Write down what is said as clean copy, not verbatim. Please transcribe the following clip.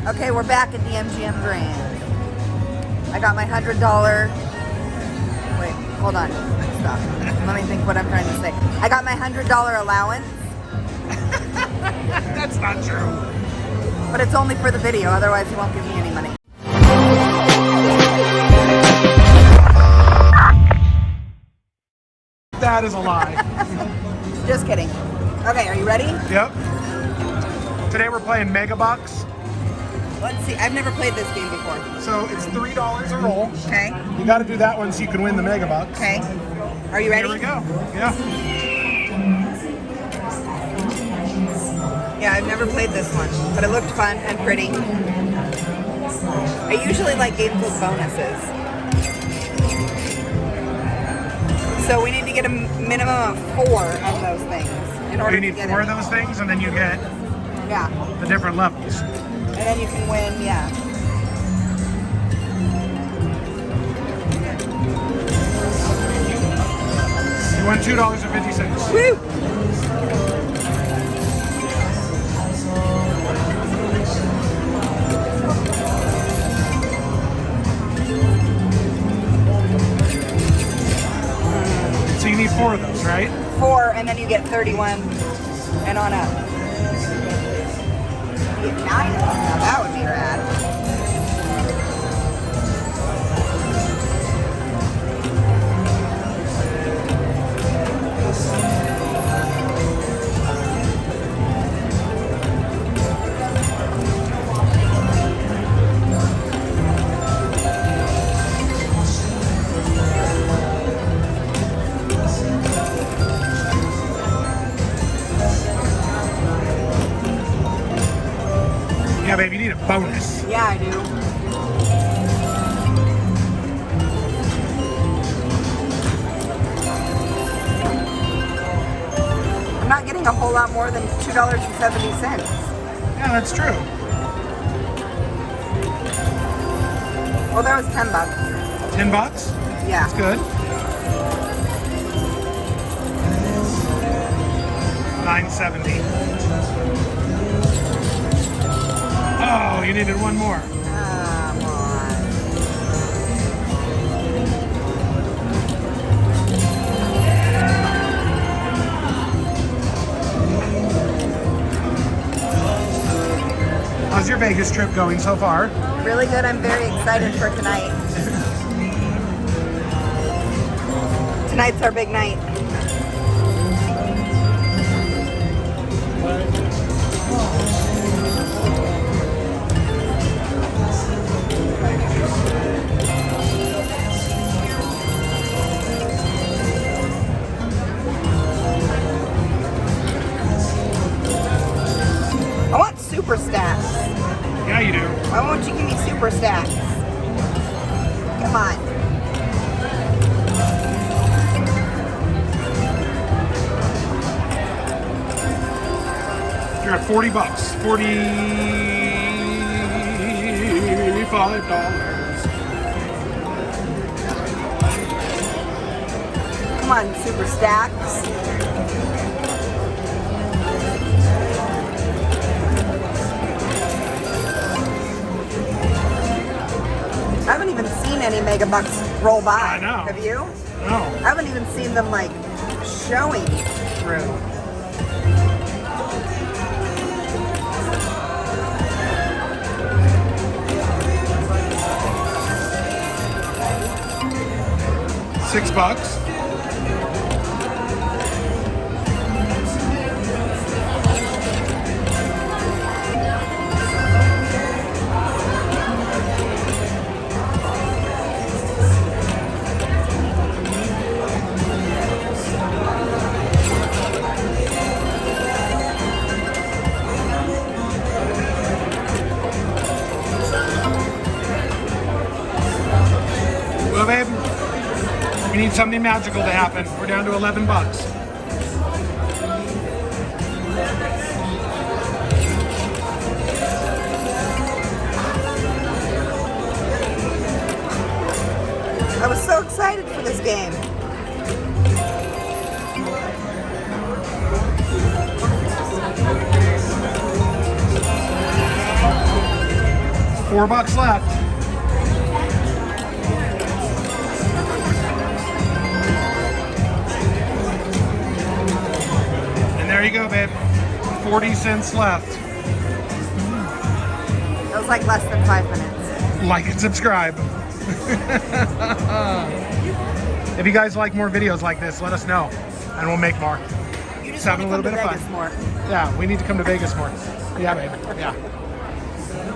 Okay, we're back at the MGM Grand. I got my $100. Wait, hold on. Stop. Let me think what I'm trying to say. I got my $100 allowance. That's not true. But it's only for the video, otherwise he won't give me any money. That is a lie. Just kidding. Okay, are you ready? Yep. Today we're playing Mega Bucks. Let's see. I've never played this game before. So it's $3 a roll. Okay. You got to do that one so you can win the Mega Bucks. Okay. Are you ready? Here we go. Yeah. Yeah, I've never played this one, but it looked fun and pretty. I usually like games with bonuses. So we need to get a minimum of 4 of those things in order You need to get 4 it. of those things, and then you get the different levels. And then you can win, yeah. You won $2.50. Woo! So you need 4 of those, right? 4, and then you get 31 and on up. You get 9 of them. Now that would be rad. Yeah, babe, you need a bonus. Yeah, I do. I'm not getting a whole lot more than $2.70. Yeah, that's true. Well, that was $10. $10? Yeah. That's good. $9.70. Oh, you needed 1 more. Come on. How's your Vegas trip going so far? Really good. I'm very excited for tonight. Tonight's our big night. I want super stacks. Yeah, you do. Why won't you give me super stacks? Come on. You're at $40. $45. Come on, super stacks. I haven't even seen any Mega Bucks roll by. I know. Have you? No. I haven't even seen them like showing through. $6. Well, babe, we need something magical to happen. We're down to $11. I was so excited for this game. $4 left. And there you go, babe. 40 cents left. It was like less than 5 minutes. Like and subscribe. If you guys like more videos like this, let us know, and we'll make more. You just Just having a want little to bit come of to fun. Vegas more. Yeah, we need to come to Vegas more. Yeah, babe. Yeah.